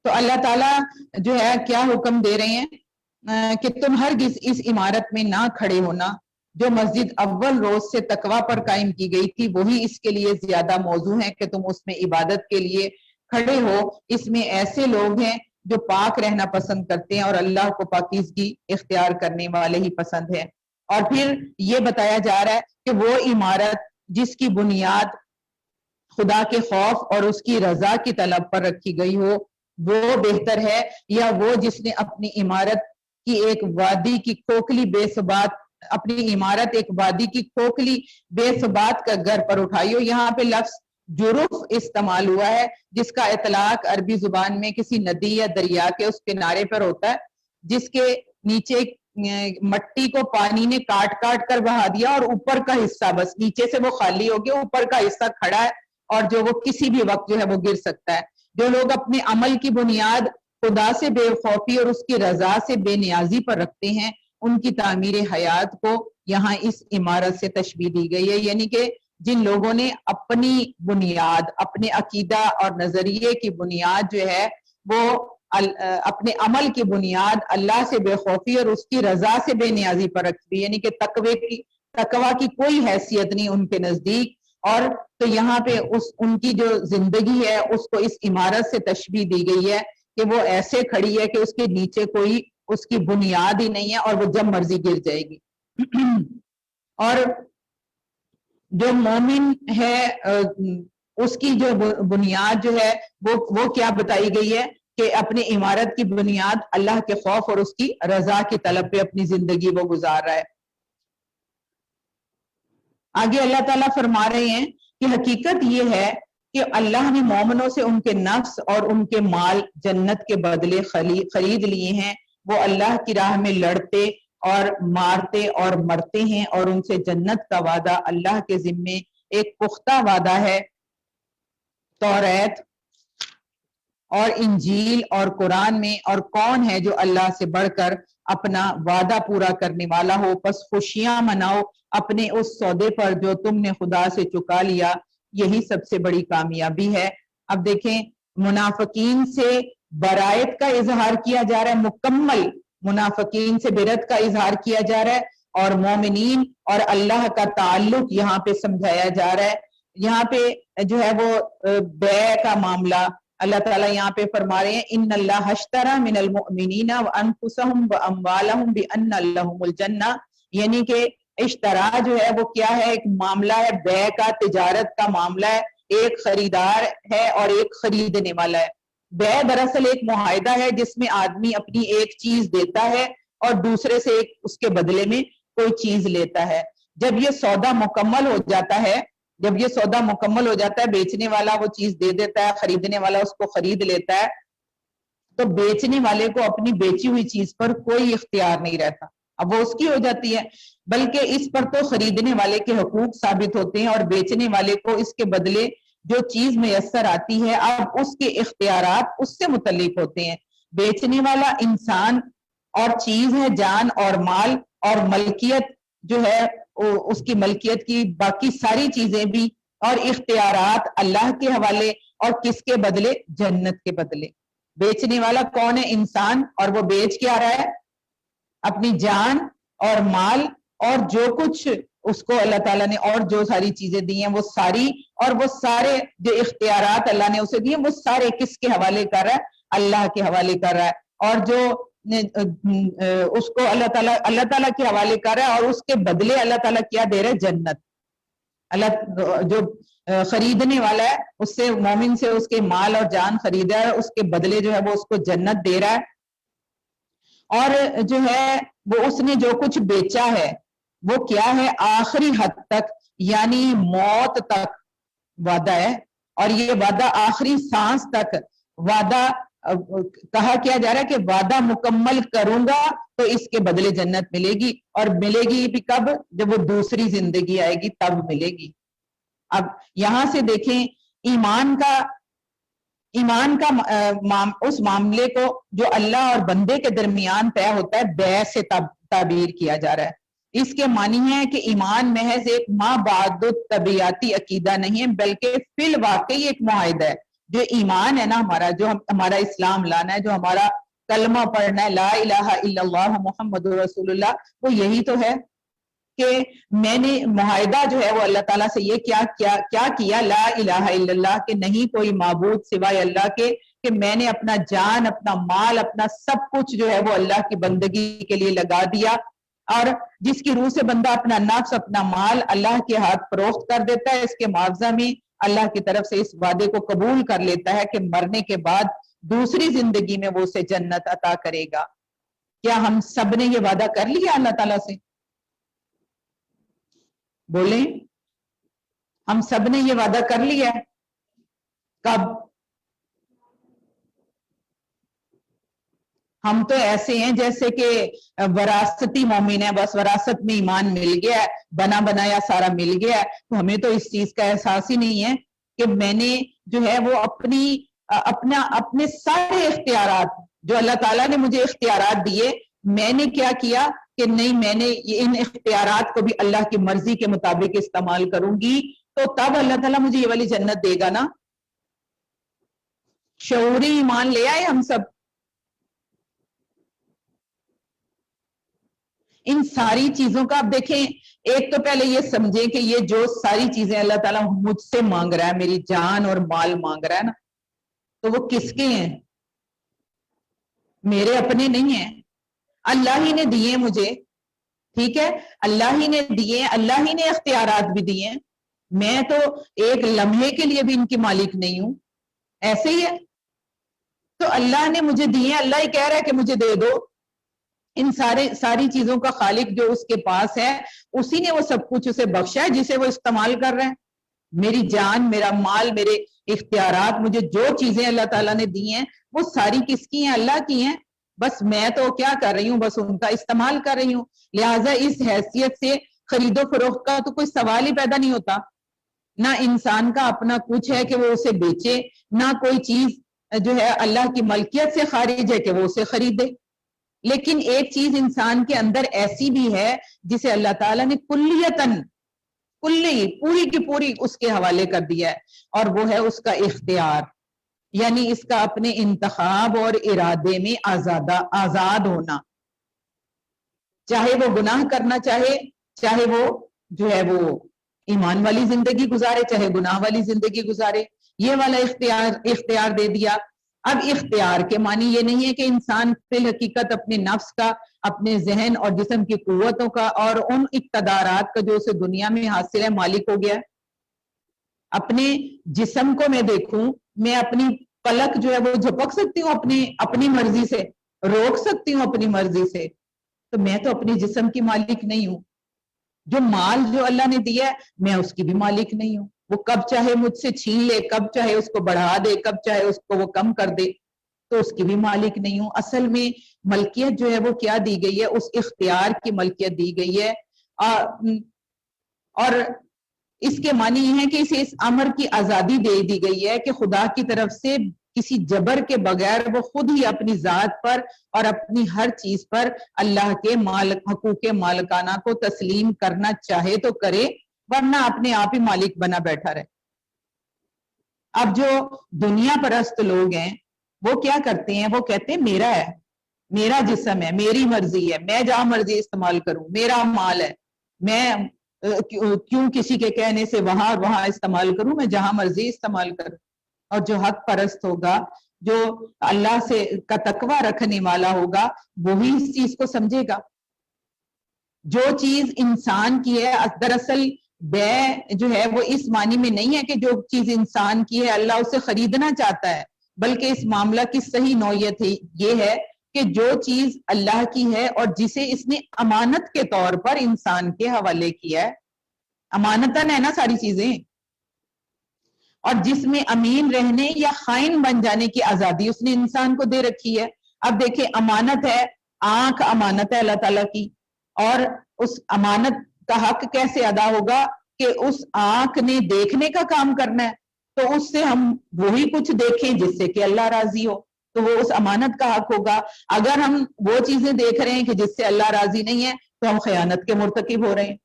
تو اللہ تعالیٰ جو ہے کیا حکم دے رہے ہیں کہ تم ہرگز اس عمارت میں نہ کھڑے ہونا جو مسجد اول روز سے تقوی پر قائم کی گئی تھی, وہی اس کے لیے زیادہ موزوں ہے کہ تم اس میں عبادت کے لیے کھڑے ہو. اس میں ایسے لوگ ہیں جو پاک رہنا پسند کرتے ہیں اور اللہ کو پاکیزگی اختیار کرنے والے ہی پسند ہیں. اور پھر یہ بتایا جا رہا ہے کہ وہ عمارت جس کی بنیاد خدا کے خوف اور اس کی رضا کی طلب پر رکھی گئی ہو وہ بہتر ہے, یا وہ جس نے اپنی عمارت کی ایک وادی کی کھوکھلی بے ثبات اپنی عمارت ایک وادی کی کھوکھلی بے ثبات کا گھر پر اٹھائی ہو. یہاں پہ لفظ جرف استعمال ہوا ہے جس کا اطلاق عربی زبان میں کسی ندی یا دریا کے اس کنارے پر ہوتا ہے جس کے نیچے مٹی کو پانی نے کاٹ کر بہا دیا اور اوپر کا حصہ بس نیچے سے وہ خالی ہو گیا, اوپر کا حصہ کھڑا ہے اور جو وہ کسی بھی وقت جو ہے وہ گر سکتا ہے. جو لوگ اپنے عمل کی بنیاد خدا سے بے خوفی اور اس کی رضا سے بے نیازی پر رکھتے ہیں ان کی تعمیر حیات کو یہاں اس عمارت سے تشبیہ دی گئی ہے. یعنی کہ جن لوگوں نے اپنی بنیاد اپنے عقیدہ اور نظریے کی بنیاد جو ہے وہ اپنے عمل کی بنیاد اللہ سے بے خوفی اور اس کی رضا سے بے نیازی پر رکھتی, یعنی کہ تقوی کی کوئی حیثیت نہیں ان کے نزدیک. اور تو یہاں پہ ان کی جو زندگی ہے اس کو اس عمارت سے تشبیہ دی گئی ہے کہ وہ ایسے کھڑی ہے کہ اس کے نیچے کوئی اس کی بنیاد ہی نہیں ہے اور وہ جب مرضی گر جائے گی. اور جو مومن ہے اس کی جو بنیاد جو ہے وہ کیا بتائی گئی ہے کہ اپنی عمارت کی بنیاد اللہ کے خوف اور اس کی رضا کی طلب پہ اپنی زندگی وہ گزار رہا ہے. آگے اللہ تعالیٰ فرما رہے ہیں کہ حقیقت یہ ہے کہ اللہ نے مومنوں سے ان کے نفس اور ان کے مال جنت کے بدلے خرید لیے ہیں. وہ اللہ کی راہ میں لڑتے اور مارتے اور مرتے ہیں اور ان سے جنت کا وعدہ اللہ کے ذمے ایک پختہ وعدہ ہے. توریت اور انجیل اور قرآن میں اور کون ہے جو اللہ سے بڑھ کر اپنا وعدہ پورا کرنے والا ہو. پس خوشیاں مناؤ اپنے اس سودے پر جو تم نے خدا سے چکا لیا, یہی سب سے بڑی کامیابی ہے. اب دیکھیں منافقین سے برائت کا اظہار کیا جا رہا ہے, مکمل منافقین سے برت کا اظہار کیا جا رہا ہے, اور مومنین اور اللہ کا تعلق یہاں پہ سمجھایا جا رہا ہے. یہاں پہ جو ہے وہ بے کا معاملہ اللہ تعالیٰ یہاں پہ فرما رہے ہیں ان اللہ اشترى من المؤمنین وانفسهم واموالهم بان لهم الجنہ, یعنی کہ اشترا جو ہے وہ کیا ہے, ایک معاملہ ہے بے کا, تجارت کا معاملہ ہے, ایک خریدار ہے اور ایک خریدنے والا ہے. بے دراصل ایک معاہدہ ہے جس میں آدمی اپنی ایک چیز دیتا ہے اور دوسرے سے ایک اس کے بدلے میں کوئی چیز لیتا ہے. جب یہ سودا مکمل ہو جاتا ہے, جب یہ سودا مکمل ہو جاتا ہے, بیچنے والا وہ چیز دے دیتا ہے, خریدنے والا اس کو خرید لیتا ہے, تو بیچنے والے کو اپنی بیچی ہوئی چیز پر کوئی اختیار نہیں رہتا, اب وہ اس کی ہو جاتی ہے, بلکہ اس پر تو خریدنے والے کے حقوق ثابت ہوتے ہیں اور بیچنے والے کو اس کے بدلے جو چیز میسر آتی ہے اب اس کے اختیارات اس سے متعلق ہوتے ہیں. بیچنے والا انسان اور چیز ہے, جان اور مال اور ملکیت جو ہے اس کی ملکیت کی باقی ساری چیزیں بھی اور اختیارات اللہ کے حوالے, اور کس کے بدلے, جنت کے بدلے. بیچنے والا کون ہے, انسان, اور وہ بیچ کیا رہا ہے, اپنی جان اور مال اور جو کچھ اس کو اللہ تعالیٰ نے اور جو ساری چیزیں دی ہیں وہ ساری, اور وہ سارے جو اختیارات اللہ نے اسے دیے وہ سارے کس کے حوالے کر رہا ہے, اللہ کے حوالے کر رہا ہے. اور جو اس کو اللہ تعالیٰ کے حوالے کر رہا ہے اور اس کے بدلے اللہ تعالیٰ کیا دے رہا ہے, جنت. اللہ جو خریدنے والا ہے اس سے, مومن سے اس کے مال اور جان خریدا ہے, اس کے بدلے جو ہے وہ اس کو جنت دے رہا ہے. اور جو ہے وہ اس نے جو کچھ بیچا ہے وہ کیا ہے, آخری حد تک یعنی موت تک وعدہ ہے, اور یہ وعدہ آخری سانس تک وعدہ کہا کیا جا رہا ہے کہ وعدہ مکمل کروں گا تو اس کے بدلے جنت ملے گی, اور ملے گی بھی کب, جب وہ دوسری زندگی آئے گی تب ملے گی. اب یہاں سے دیکھیں ایمان کا اس معاملے کو جو اللہ اور بندے کے درمیان طے ہوتا ہے بے سے تعبیر کیا جا رہا ہے. اس کے معنی ہے کہ ایمان محض ایک ما بعد طبیعتی عقیدہ نہیں ہے, بلکہ فی الواقع ایک معاہدہ ہے. جو ایمان ہے نا ہمارا, جو ہمارا اسلام لانا ہے, جو ہمارا کلمہ پڑھنا ہے لا الہ الا اللہ محمد رسول اللہ, وہ یہی تو ہے کہ میں نے معاہدہ جو ہے وہ اللہ تعالیٰ سے یہ کیا لا الہ الا اللہ, کہ نہیں کوئی معبود سوائے اللہ کے, کہ میں نے اپنا جان, اپنا مال, اپنا سب کچھ جو ہے وہ اللہ کی بندگی کے لیے لگا دیا. اور جس کی روح سے بندہ اپنا نفس, اپنا مال اللہ کے ہاتھ فروخت کر دیتا ہے, اس کے معاوضہ میں اللہ کی طرف سے اس وعدے کو قبول کر لیتا ہے کہ مرنے کے بعد دوسری زندگی میں وہ اسے جنت عطا کرے گا. کیا ہم سب نے یہ وعدہ کر لیا اللہ تعالیٰ سے؟ بولیں, ہم سب نے یہ وعدہ کر لیا ہے؟ کب؟ ہم تو ایسے ہیں جیسے کہ وراثتی مومن ہے, بس وراثت میں ایمان مل گیا ہے, بنا بنایا سارا مل گیا ہے, تو ہمیں تو اس چیز کا احساس ہی نہیں ہے کہ میں نے جو ہے وہ اپنے سارے اختیارات جو اللہ تعالیٰ نے مجھے اختیارات دیے, میں نے کیا کیا کہ نہیں, میں نے ان اختیارات کو بھی اللہ کی مرضی کے مطابق استعمال کروں گی, تو تب اللہ تعالیٰ مجھے یہ والی جنت دے گا نا. شعوری ایمان لے آئے ہم سب. ان ساری چیزوں کا آپ دیکھیں, ایک تو پہلے یہ سمجھیں کہ یہ جو ساری چیزیں اللہ تعالیٰ مجھ سے مانگ رہا ہے, میری جان اور مال مانگ رہا ہے نا, تو وہ کس کے ہیں؟ میرے اپنے نہیں ہیں, اللہ ہی نے دیے مجھے. ٹھیک ہے, اللہ ہی نے دیے, اللہ ہی نے اختیارات بھی دیے, میں تو ایک لمحے کے لیے بھی ان کی مالک نہیں ہوں. ایسے ہی ہے, تو اللہ نے مجھے دیے, اللہ ہی کہہ رہا ہے کہ مجھے دے دو. ان ساری چیزوں کا خالق جو اس کے پاس ہے، اسی نے وہ سب کچھ اسے بخشا ہے جسے وہ استعمال کر رہے ہیں۔ میری جان، میرا مال، میرے اختیارات، مجھے جو چیزیں اللہ تعالیٰ نے دی ہیں وہ ساری کس کی ہیں؟ اللہ کی ہیں۔ بس میں تو کیا کر رہی ہوں؟ بس ان کا استعمال کر رہی ہوں۔ لہٰذا اس حیثیت سے خرید و فروخت کا تو کوئی سوال ہی پیدا نہیں ہوتا۔ نہ انسان کا اپنا کچھ ہے کہ وہ اسے بیچے، نہ کوئی چیز جو ہے اللہ کی ملکیت سے خارج ہے کہ وہ اسے خریدے۔ لیکن ایک چیز انسان کے اندر ایسی بھی ہے جسے اللہ تعالیٰ نے کلیتاً، پوری کی پوری اس کے حوالے کر دیا ہے، اور وہ ہے اس کا اختیار، یعنی اس کا اپنے انتخاب اور ارادے میں آزاد ہونا۔ چاہے وہ گناہ کرنا چاہے وہ جو ہے وہ ایمان والی زندگی گزارے، چاہے گناہ والی زندگی گزارے، یہ والا اختیار دے دیا۔ اب اختیار کے معنی یہ نہیں ہے کہ انسان فی الحقیقت اپنے نفس کا، اپنے ذہن اور جسم کی قوتوں کا اور ان اقتدارات کا جو اسے دنیا میں حاصل ہے مالک ہو گیا۔ اپنے جسم کو میں دیکھوں، میں اپنی پلک جو ہے وہ جھپک سکتی ہوں اپنی مرضی سے، روک سکتی ہوں اپنی مرضی سے، تو میں تو اپنے جسم کی مالک نہیں ہوں۔ جو مال جو اللہ نے دیا ہے میں اس کی بھی مالک نہیں ہوں۔ وہ کب چاہے مجھ سے چھین لے، کب چاہے اس کو بڑھا دے، کب چاہے اس کو وہ کم کر دے، تو اس کی بھی مالک نہیں ہوں۔ اصل میں ملکیت جو ہے وہ کیا دی گئی ہے؟ اس اختیار کی ملکیت دی گئی ہے، اور اس کے معنی یہ ہے کہ اسے اس امر کی آزادی دے دی گئی ہے کہ خدا کی طرف سے کسی جبر کے بغیر وہ خود ہی اپنی ذات پر اور اپنی ہر چیز پر اللہ کے حقوق مالکانہ کو تسلیم کرنا چاہے تو کرے، ورنہ اپنے آپ ہی مالک بنا بیٹھا رہے۔ اب جو دنیا پرست لوگ ہیں وہ کیا کرتے ہیں؟ وہ کہتے ہیں میرا ہے، میرا جسم ہے، میری مرضی ہے، میں جہاں مرضی استعمال کروں، میرا مال ہے، میں کیوں کسی کے کہنے سے وہاں اور وہاں استعمال کروں، میں جہاں مرضی استعمال کروں۔ اور جو حق پرست ہوگا، جو اللہ سے کا تقوی رکھنے والا ہوگا، وہی اس چیز کو سمجھے گا۔ جو چیز انسان کی ہے، دراصل بے جو ہے وہ اس معنی میں نہیں ہے کہ جو چیز انسان کی ہے اللہ اسے خریدنا چاہتا ہے، بلکہ اس معاملہ کی صحیح نوعیت یہ ہے کہ جو چیز اللہ کی ہے اور جسے اس نے امانت کے طور پر انسان کے حوالے کیا ہے، امانتاً ہے نا ساری چیزیں، اور جس میں امین رہنے یا خائن بن جانے کی آزادی اس نے انسان کو دے رکھی ہے۔ اب دیکھیں، امانت ہے، آنکھ امانت ہے اللہ تعالیٰ کی، اور اس امانت کا حق کیسے ادا ہوگا کہ اس آنکھ نے دیکھنے کا کام کرنا ہے، تو اس سے ہم وہی کچھ دیکھیں جس سے کہ اللہ راضی ہو، تو وہ اس امانت کا حق ہوگا۔ اگر ہم وہ چیزیں دیکھ رہے ہیں کہ جس سے اللہ راضی نہیں ہے تو ہم خیانت کے مرتکب ہو رہے ہیں۔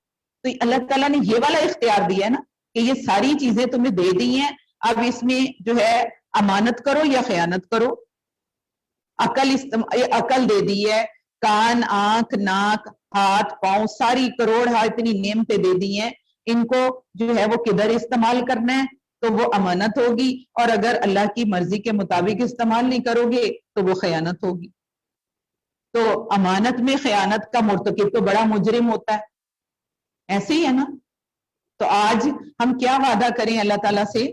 تو اللہ تعالیٰ نے یہ والا اختیار دیا ہے نا کہ یہ ساری چیزیں تمہیں دے دی ہیں، اب اس میں جو ہے امانت کرو یا خیانت کرو۔ عقل دے دی ہے، کان، آنکھ، ناک، ہاتھ، پاؤں، ساری کروڑ اتنی نعمتیں دے دی ہیں، ان کو جو ہے وہ کدھر استعمال کرنا ہے تو وہ امانت ہوگی، اور اگر اللہ کی مرضی کے مطابق استعمال نہیں کرو گے تو وہ خیانت ہوگی۔ تو امانت میں خیانت کا مرتکب تو بڑا مجرم ہوتا ہے، ایسے ہی ہے نا۔ تو آج ہم کیا وعدہ کریں اللہ تعالیٰ سے؟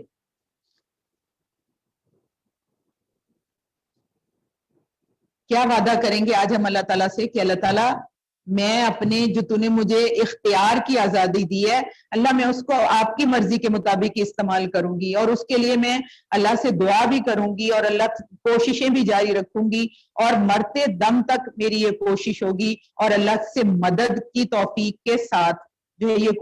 کیا وعدہ کریں گے آج ہم اللہ تعالیٰ سے کہ اللہ تعالیٰ میں اپنے جو تو نے مجھے اختیار کی آزادی دی ہے، اللہ میں اس کو آپ کی مرضی کے مطابق استعمال کروں گی، اور اس کے لیے میں اللہ سے دعا بھی کروں گی اور اللہ کوششیں بھی جاری رکھوں گی، اور مرتے دم تک میری یہ کوشش ہوگی، اور اللہ سے مدد کی توفیق کے ساتھ جو ہے یہ